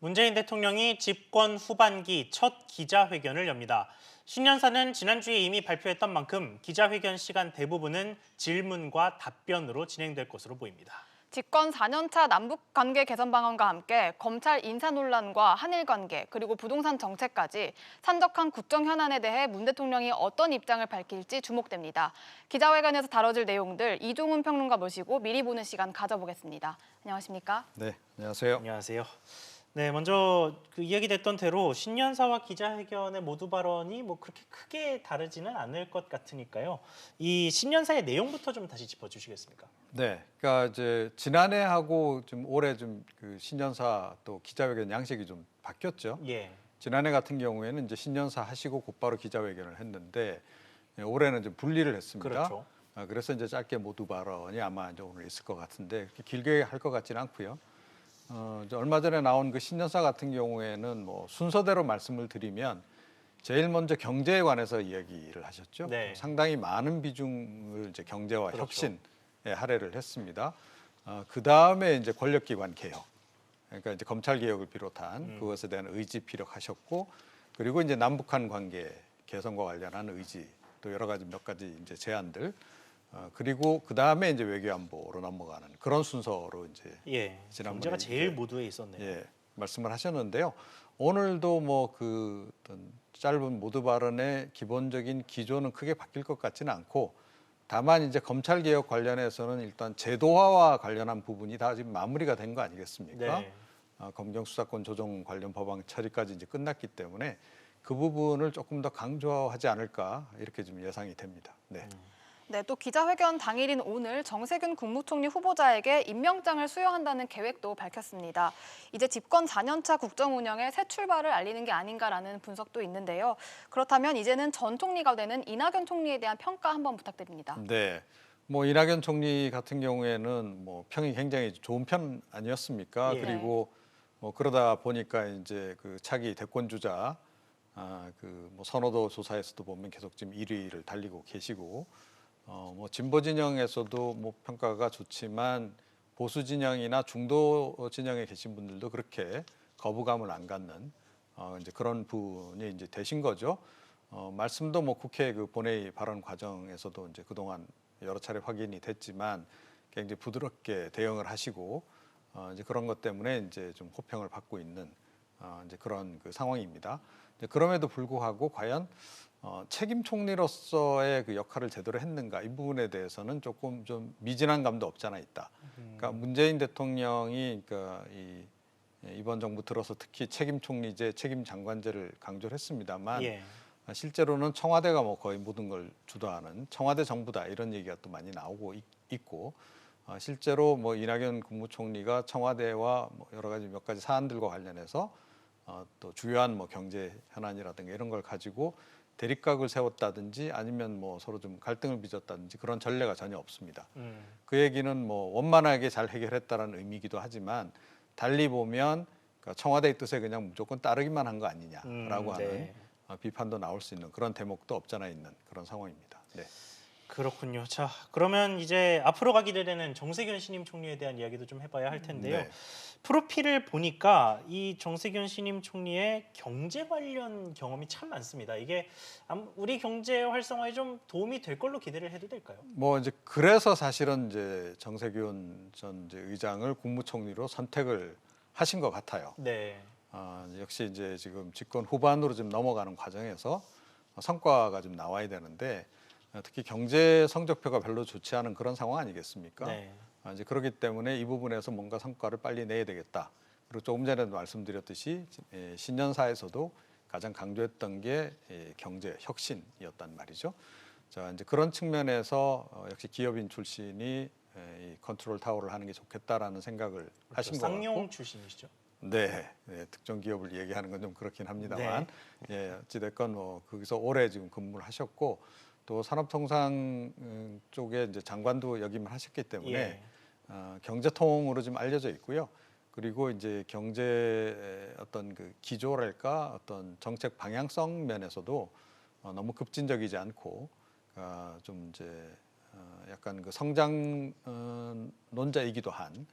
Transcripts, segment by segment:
문재인 대통령이 집권 후반기 첫 기자회견을 엽니다. 신년사는 지난주에 이미 발표했던 만큼 기자회견 시간 대부분은 질문과 답변으로 진행될 것으로 보입니다. 집권 4년차 남북관계 개선 방안과 함께 검찰 인사 논란과 한일 관계, 그리고 부동산 정책까지 산적한 국정 현안에 대해 문 대통령이 어떤 입장을 밝힐지 주목됩니다. 기자회견에서 다뤄질 내용들 이종훈 평론가 모시고 미리 보는 시간 가져보겠습니다. 안녕하십니까? 네, 안녕하세요. 안녕하세요. 네, 먼저 이야기됐던 대로 신년사와 기자회견의 모두 발언이 그렇게 크게 다르지는 않을 것 같으니까요. 이 신년사의 내용부터 좀 다시 짚어주시겠습니까? 네, 그러니까 이제 지난해하고 좀 올해 좀 그 신년사 또 기자회견 양식이 좀 바뀌었죠. 예. 지난해 같은 경우에는 이제 신년사 하시고 곧바로 기자회견을 했는데 올해는 좀 분리를 했습니다. 그렇죠. 그래서 이제 짧게 모두 발언이 아마 이제 오늘 있을 것 같은데 그렇게 길게 할 것 같지는 않고요. 이제 얼마 전에 나온 그 신년사 같은 경우에는 뭐 순서대로 말씀을 드리면 제일 먼저 경제에 관해서 이야기를 하셨죠. 네. 상당히 많은 비중을 이제 경제와 그렇죠. 혁신에 할애를 했습니다. 그 다음에 이제 권력기관 개혁, 그러니까 이제 검찰 개혁을 비롯한 그것에 대한 의지 피력하셨고, 그리고 이제 남북한 관계 개선과 관련한 의지, 또 여러 가지 몇 가지 이제 제안들, 그리고 그 다음에 이제 외교안보로 넘어가는 그런 순서로 이제 지난번에 경제가 제일 모두에 있었네요. 말씀을 하셨는데요. 오늘도 뭐 그 어떤 짧은 모두 발언의 기본적인 기조는 크게 바뀔 것 같지는 않고, 다만 이제 검찰 개혁 관련해서는 일단 제도화와 관련한 부분이 다 지금 마무리가 된 거 아니겠습니까? 네. 검경 수사권 조정 관련 법안 처리까지 이제 끝났기 때문에 그 부분을 조금 더 강조하지 않을까 이렇게 좀 예상이 됩니다. 네. 네, 또 기자회견 당일인 오늘 정세균 국무총리 후보자에게 임명장을 수여한다는 계획도 밝혔습니다. 이제 집권 4년차 국정 운영의 새 출발을 알리는 게 아닌가라는 분석도 있는데요. 그렇다면 이제는 전 총리가 되는 이낙연 총리에 대한 평가 한번 부탁드립니다. 네. 뭐 이낙연 총리 같은 경우에는 뭐 평이 굉장히 좋은 편 아니었습니까? 예. 그리고 뭐 그러다 보니까 이제 그 차기 대권 주자 그 뭐 선호도 조사에서도 보면 계속 지금 1위를 달리고 계시고, 뭐 진보 진영에서도 뭐 평가가 좋지만 보수 진영이나 중도 진영에 계신 분들도 그렇게 거부감을 안 갖는 이제 그런 분이 이제 되신 거죠. 말씀도 뭐 국회 그 본회의 발언 과정에서도 이제 그동안 여러 차례 확인이 됐지만 굉장히 부드럽게 대응을 하시고 이제 그런 것 때문에 이제 좀 호평을 받고 있는 이제 그런 그 상황입니다. 이제 그럼에도 불구하고 과연 책임 총리로서의 그 역할을 제대로 했는가, 이 부분에 대해서는 조금 좀 미진한 감도 없잖아 있다. 그러니까 문재인 대통령이 그러니까 이번 정부 들어서 특히 책임 총리제, 책임 장관제를 강조를 했습니다만 실제로는 청와대가 뭐 거의 모든 걸 주도하는 청와대 정부다, 이런 얘기가 또 많이 나오고 있고, 실제로 뭐 이낙연 국무총리가 청와대와 뭐 여러 가지 몇 가지 사안들과 관련해서 또 주요한 뭐 경제 현안이라든가 이런 걸 가지고 대립각을 세웠다든지 아니면 뭐 서로 좀 갈등을 빚었다든지 그런 전례가 전혀 없습니다. 그 얘기는 뭐 원만하게 잘 해결했다라는 의미이기도 하지만, 달리 보면 청와대의 뜻에 그냥 무조건 따르기만 한 거 아니냐라고 하는 비판도 나올 수 있는 그런 대목도 없잖아 있는 그런 상황입니다. 네. 그렇군요. 자, 그러면 이제 앞으로 가게 되는 정세균 신임 총리에 대한 이야기도 좀 해봐야 할 텐데요. 네. 프로필을 보니까 이 정세균 신임 총리의 경제 관련 경험이 참 많습니다. 이게 우리 경제 활성화에 좀 도움이 될 걸로 기대를 해도 될까요? 뭐 이제 그래서 사실은 이제 정세균 전 이제 의장을 국무총리로 선택을 하신 것 같아요. 네. 역시 이제 지금 집권 후반으로 좀 넘어가는 과정에서 성과가 좀 나와야 되는데, 특히 경제 성적표가 별로 좋지 않은 그런 상황 아니겠습니까? 네. 이제 그렇기 때문에 이 부분에서 뭔가 성과를 빨리 내야 되겠다. 그리고 조금 전에도 말씀드렸듯이 신년사에서도 가장 강조했던 게 경제 혁신이었단 말이죠. 자, 이제 그런 측면에서 역시 기업인 출신이 이 컨트롤 타워를 하는 게 좋겠다라는 생각을 하신 것 같고. 쌍용 출신이시죠? 네, 특정 기업을 얘기하는 건 좀 그렇긴 합니다만, 어찌됐건 뭐 거기서 오래 지금 근무를 하셨고, 또 산업통상 쪽에 이제 장관도 역임을 하셨기 때문에 경제통으로 좀 알려져 있고요. 그리고 이제 경제 어떤 그 기조랄까 어떤 정책 방향성 면에서도 너무 급진적이지 않고 좀 이제 약간 그 성장 논자이기도 한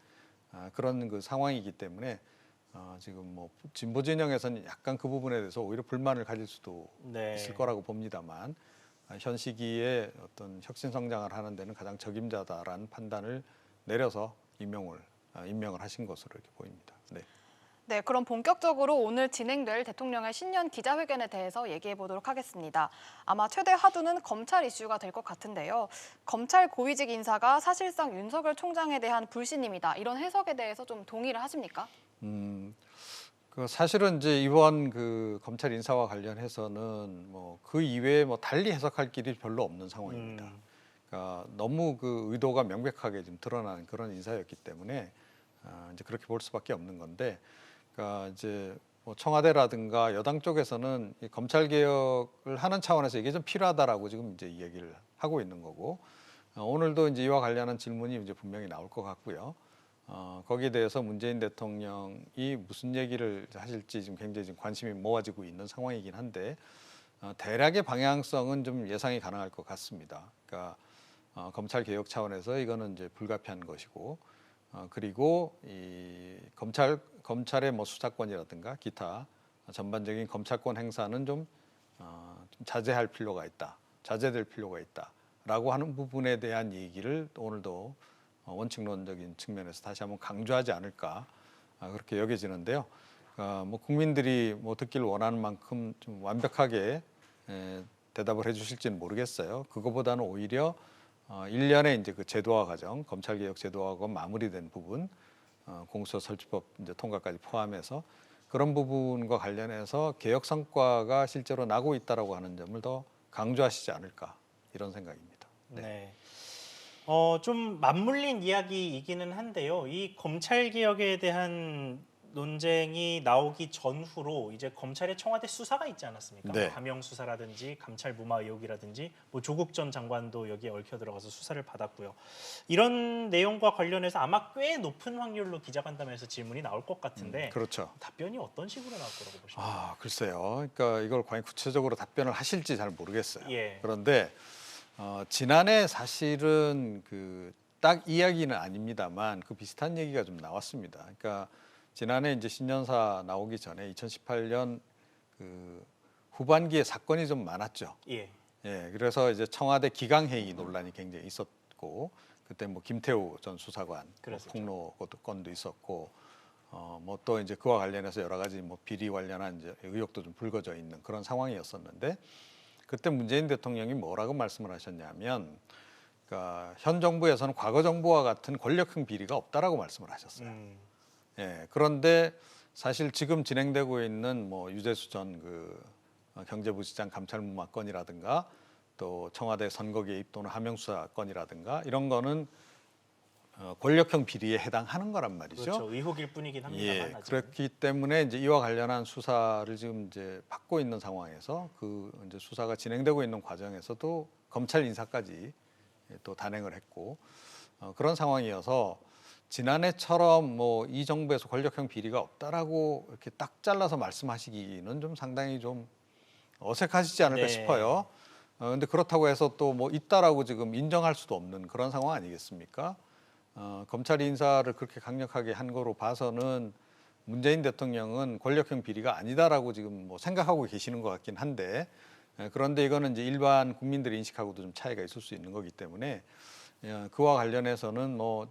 그런 그 상황이기 때문에 지금 뭐 진보 진영에서는 약간 그 부분에 대해서 오히려 불만을 가질 수도 네. 있을 거라고 봅니다만 현 시기에 어떤 혁신 성장을 하는 데는 가장 적임자다라는 판단을 내려서 임명을 하신 것으로 이렇게 보입니다. 네. 네, 그럼 본격적으로 오늘 진행될 대통령의 신년 기자회견에 대해서 얘기해 보도록 하겠습니다. 아마 최대 화두는 검찰 이슈가 될 것 같은데요. 검찰 고위직 인사가 사실상 윤석열 총장에 대한 불신임이다. 이런 해석에 대해서 좀 동의를 하십니까? 그 사실은 이제 이번 그 검찰 인사와 관련해서는 뭐 그 이외에 뭐 달리 해석할 길이 별로 없는 상황입니다. 그러니까 너무 그 의도가 명백하게 좀 드러나는 그런 인사였기 때문에 이제 그렇게 볼 수밖에 없는 건데, 그러니까 이제 뭐 청와대라든가 여당 쪽에서는 이 검찰 개혁을 하는 차원에서 이게 좀 필요하다라고 지금 이제 이야기를 하고 있는 거고, 오늘도 이제 이와 관련한 질문이 이제 분명히 나올 것 같고요. 거기에 대해서 문재인 대통령이 무슨 얘기를 하실지 지금 굉장히 지금 관심이 모아지고 있는 상황이긴 한데, 대략의 방향성은 좀 예상이 가능할 것 같습니다. 그러니까 검찰 개혁 차원에서 이거는 이제 불가피한 것이고, 그리고 이 검찰의 뭐 수사권이라든가 기타 전반적인 검찰권 행사는 좀 자제할 필요가 있다, 자제될 필요가 있다라고 하는 부분에 대한 얘기를 오늘도 원칙론적인 측면에서 다시 한번 강조하지 않을까 그렇게 여겨지는데요. 뭐 국민들이 뭐 듣기를 원하는 만큼 좀 완벽하게 대답을 해주실지는 모르겠어요. 그거보다는 오히려 1년의 이제 그 제도화 과정, 검찰 개혁 제도화가 마무리된 부분, 공수처설치법 이제 통과까지 포함해서 그런 부분과 관련해서 개혁 성과가 실제로 나고 있다라고 하는 점을 더 강조하시지 않을까 이런 생각입니다. 네. 좀 맞물린 이야기이기는 한데요. 이 검찰 개혁에 대한 논쟁이 나오기 전후로 이제 검찰의 청와대 수사가 있지 않았습니까? 네. 감형 수사라든지 감찰 무마 의혹이라든지 뭐 조국 전 장관도 여기에 얽혀 들어가서 수사를 받았고요. 이런 내용과 관련해서 아마 꽤 높은 확률로 기자간담회에서 질문이 나올 것 같은데 그렇죠. 답변이 어떤 식으로 나올 거라고 보십니까? 글쎄요. 그러니까 이걸 과연 구체적으로 답변을 하실지 잘 모르겠어요. 예. 그런데 지난해 사실은 그 딱 이야기는 아닙니다만 그 비슷한 얘기가 좀 나왔습니다. 그러니까 지난해 이제 신년사 나오기 전에 2018년 그 후반기에 사건이 좀 많았죠. 예. 예, 그래서 이제 청와대 기강회의 논란이 굉장히 있었고, 그때 뭐 김태우 전 수사관 뭐 그랬었죠. 폭로 건도 있었고, 뭐 또 이제 그와 관련해서 여러 가지 뭐 비리 관련한 이제 의혹도 좀 불거져 있는 그런 상황이었었는데, 그때 문재인 대통령이 뭐라고 말씀을 하셨냐면, 그러니까 현 정부에서는 과거 정부와 같은 권력형 비리가 없다라고 말씀을 하셨어요. 예, 그런데 사실 지금 진행되고 있는 뭐 유재수 전 그 경제부시장 감찰무마 건이라든가 또 청와대 선거 개입 또는 하명수사 건이라든가 이런 거는 권력형 비리에 해당하는 거란 말이죠. 그렇죠. 의혹일 뿐이긴 합니다만. 예, 아직은. 그렇기 때문에 이제 이와 관련한 수사를 지금 이제 받고 있는 상황에서 그 이제 수사가 진행되고 있는 과정에서도 검찰 인사까지 또 단행을 했고 그런 상황이어서 지난해처럼 뭐 이 정부에서 권력형 비리가 없다라고 이렇게 딱 잘라서 말씀하시기는 좀 상당히 좀 어색하시지 않을까 네. 싶어요. 근데 그렇다고 해서 또 뭐 있다라고 지금 인정할 수도 없는 그런 상황 아니겠습니까? 검찰 인사를 그렇게 강력하게 한 거로 봐서는 문재인 대통령은 권력형 비리가 아니다라고 지금 뭐 생각하고 계시는 것 같긴 한데, 그런데 이거는 이제 일반 국민들의 인식하고도 좀 차이가 있을 수 있는 거기 때문에 그와 관련해서는 뭐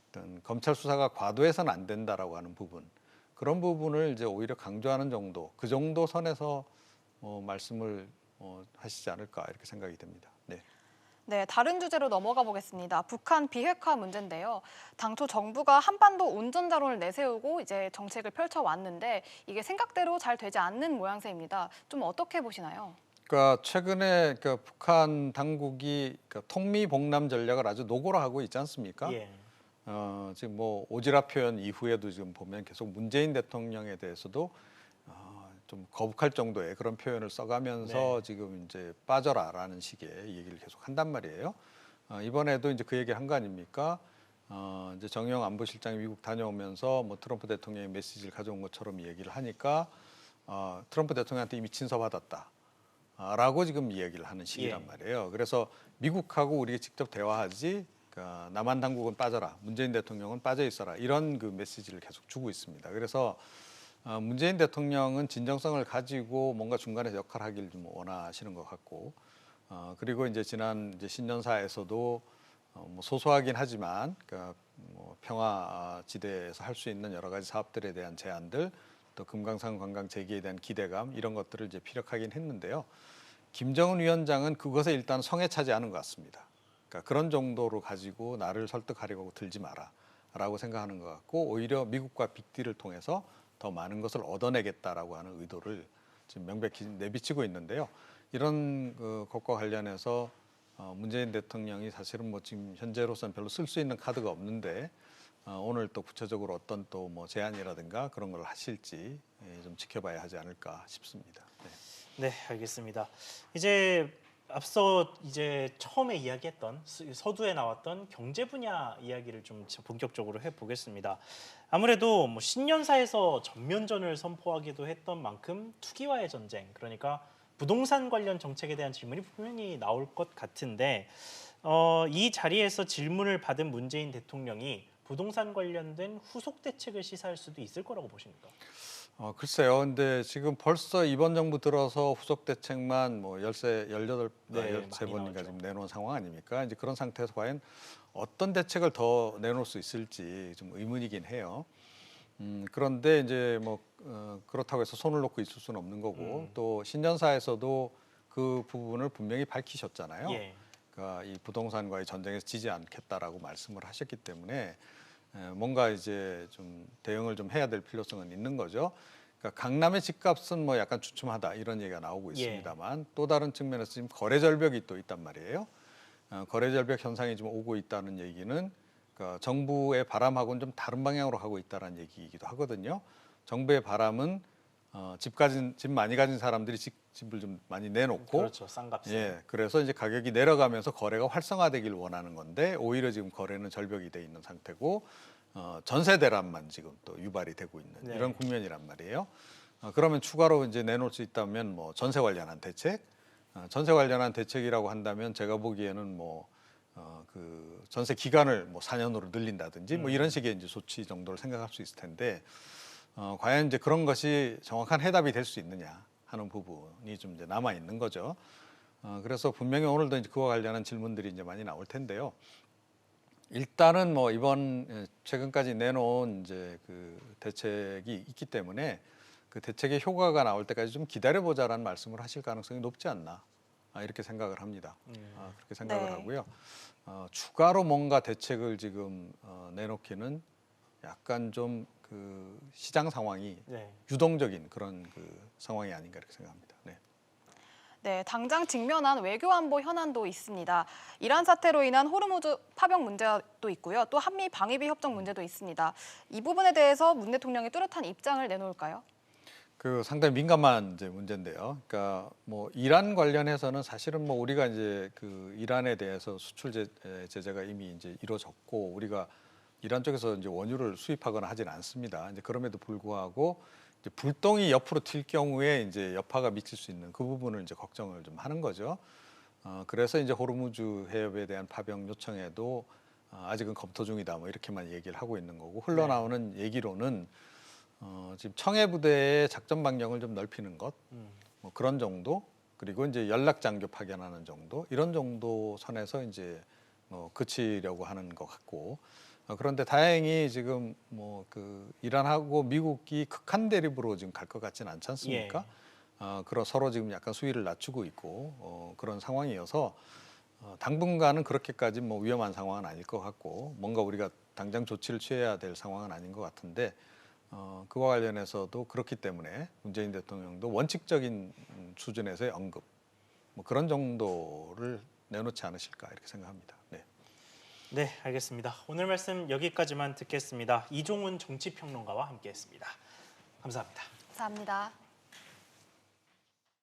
어떤 검찰 수사가 과도해서는 안 된다라고 하는 부분, 그런 부분을 이제 오히려 강조하는 정도, 그 정도 선에서 말씀을 하시지 않을까 이렇게 생각이 됩니다. 네. 네, 다른 주제로 넘어가 보겠습니다. 북한 비핵화 문제인데요. 당초 정부가 한반도 온전자론을 내세우고 이제 정책을 펼쳐왔는데 이게 생각대로 잘 되지 않는 모양새입니다. 좀 어떻게 보시나요? 그러니까 최근에 그 북한 당국이 그 통미봉남 전략을 아주 노골화 하고 있지 않습니까? 예. 지금 뭐 오지랖 표현 이후에도 지금 보면 계속 문재인 대통령에 대해서도 좀 거북할 정도의 그런 표현을 써가면서 네. 지금 이제 빠져라라는 식의 얘기를 계속 한단 말이에요. 이번에도 이제 그 얘기를 한 거 아닙니까? 이제 정영 안보실장이 미국 다녀오면서 뭐 트럼프 대통령의 메시지를 가져온 것처럼 얘기를 하니까 트럼프 대통령한테 이미 친서 받았다라고 지금 이야기를 하는 식이란 예. 말이에요. 그래서 미국하고 우리가 직접 대화하지 그러니까 남한 당국은 빠져라, 문재인 대통령은 빠져 있어라 이런 그 메시지를 계속 주고 있습니다. 그래서 문재인 대통령은 진정성을 가지고 뭔가 중간에서 역할을 하길 좀 원하시는 것 같고, 그리고 이제 지난 이제 신년사에서도 뭐 소소하긴 하지만 그러니까 뭐 평화지대에서 할 수 있는 여러 가지 사업들에 대한 제안들, 또 금강산 관광 재개에 대한 기대감 이런 것들을 이제 피력하긴 했는데요. 김정은 위원장은 그것에 일단 성에 차지 않은 것 같습니다. 그러니까 그런 정도로 가지고 나를 설득하려고 들지 마라라고 생각하는 것 같고, 오히려 미국과 빅딜을 통해서 더 많은 것을 얻어내겠다라고 하는 의도를 지금 명백히 내비치고 있는데요. 이런 것과 관련해서 문재인 대통령이 사실은 뭐 지금 현재로서는 별로 쓸 수 있는 카드가 없는데 오늘 또 구체적으로 어떤 또 뭐 제안이라든가 그런 걸 하실지 좀 지켜봐야 하지 않을까 싶습니다. 네. 네, 알겠습니다. 이제 앞서 이제 처음에 이야기했던 서두에 나왔던 경제 분야 이야기를 좀 본격적으로 해보겠습니다. 아무래도 뭐 신년사에서 전면전을 선포하기도 했던 만큼 투기와의 전쟁, 그러니까 부동산 관련 정책에 대한 질문이 분명히 나올 것 같은데, 이 자리에서 질문을 받은 문재인 대통령이 부동산 관련된 후속 대책을 시사할 수도 있을 거라고 보십니까? 글쎄요. 근데 지금 벌써 이번 정부 들어서 후속 대책만 뭐 18번인가 많이 13번인가 나오죠. 지금 내놓은 상황 아닙니까? 이제 그런 상태에서 과연 어떤 대책을 더 내놓을 수 있을지 좀 의문이긴 해요. 그런데 이제 뭐 그렇다고 해서 손을 놓고 있을 수는 없는 거고, 또 신년사에서도 그 부분을 분명히 밝히셨잖아요. 예. 그러니까 이 부동산과의 전쟁에서 지지 않겠다라고 말씀을 하셨기 때문에 뭔가 이제 좀 대응을 좀 해야 될 필요성은 있는 거죠. 그러니까 강남의 집값은 뭐 약간 주춤하다 이런 얘기가 나오고 예. 있습니다만, 또 다른 측면에서 지금 거래 절벽이 또 있단 말이에요. 거래 절벽 현상이 좀 오고 있다는 얘기는 그러니까 정부의 바람하고는 좀 다른 방향으로 가고 있다는 얘기이기도 하거든요. 정부의 바람은 집 많이 가진 사람들이 집을 좀 많이 내놓고, 그렇죠, 싼 값에. 예, 그래서 이제 가격이 내려가면서 거래가 활성화되길 원하는 건데, 오히려 지금 거래는 절벽이 돼 있는 상태고, 전세 대란만 지금 또 유발이 되고 있는 네. 이런 국면이란 말이에요. 그러면 추가로 이제 내놓을 수 있다면 뭐 전세 관련한 대책, 전세 관련한 대책이라고 한다면 제가 보기에는 뭐 그 전세 기간을 뭐 4년으로 늘린다든지 뭐 이런 식의 이제 조치 정도를 생각할 수 있을 텐데, 과연 이제 그런 것이 정확한 해답이 될 수 있느냐 하는 부분이 좀 이제 남아 있는 거죠. 그래서 분명히 오늘도 이제 그와 관련한 질문들이 이제 많이 나올 텐데요. 일단은 뭐 이번 최근까지 내놓은 이제 그 대책이 있기 때문에 그 대책의 효과가 나올 때까지 좀 기다려보자라는 말씀을 하실 가능성이 높지 않나, 이렇게 생각을 합니다. 그렇게 생각을 네. 하고요. 추가로 뭔가 대책을 지금 내놓기는 약간 좀 그 시장 상황이 네. 유동적인 그런 그 상황이 아닌가 이렇게 생각합니다. 네. 네, 당장 직면한 외교안보 현안도 있습니다. 이란 사태로 인한 호르무즈 파병 문제도 있고요. 또 한미 방위비 협정 문제도 있습니다. 이 부분에 대해서 문 대통령이 뚜렷한 입장을 내놓을까요? 그 상당히 민감한 이제 문제인데요. 그러니까 뭐 이란 관련해서는 사실은 뭐 우리가 이제 그 이란에 대해서 수출 제재가 이미 이제 이루어졌고, 우리가 이란 쪽에서 이제 원유를 수입하거나 하지는 않습니다. 이제 그럼에도 불구하고 이제 불똥이 옆으로 튈 경우에 이제 여파가 미칠 수 있는 그 부분을 이제 걱정을 좀 하는 거죠. 그래서 이제 호르무즈 해협에 대한 파병 요청에도 아직은 검토 중이다 뭐 이렇게만 얘기를 하고 있는 거고, 흘러나오는 얘기로는 지금 청해 부대의 작전 반경을 좀 넓히는 것, 뭐 그런 정도, 그리고 이제 연락 장교 파견하는 정도, 이런 정도 선에서 이제 그치려고 하는 것 같고, 그런데 다행히 지금 뭐 그 이란하고 미국이 극한 대립으로 지금 갈 것 같지는 않지 않습니까? 그런 서로 지금 약간 수위를 낮추고 있고 그런 상황이어서 당분간은 그렇게까지 뭐 위험한 상황은 아닐 것 같고, 뭔가 우리가 당장 조치를 취해야 될 상황은 아닌 것 같은데, 그와 관련해서도 그렇기 때문에 문재인 대통령도 원칙적인 수준에서의 언급, 뭐 그런 정도를 내놓지 않으실까 이렇게 생각합니다. 네. 네, 알겠습니다. 오늘 말씀 여기까지만 듣겠습니다. 이종훈 정치평론가와 함께했습니다. 감사합니다. 감사합니다.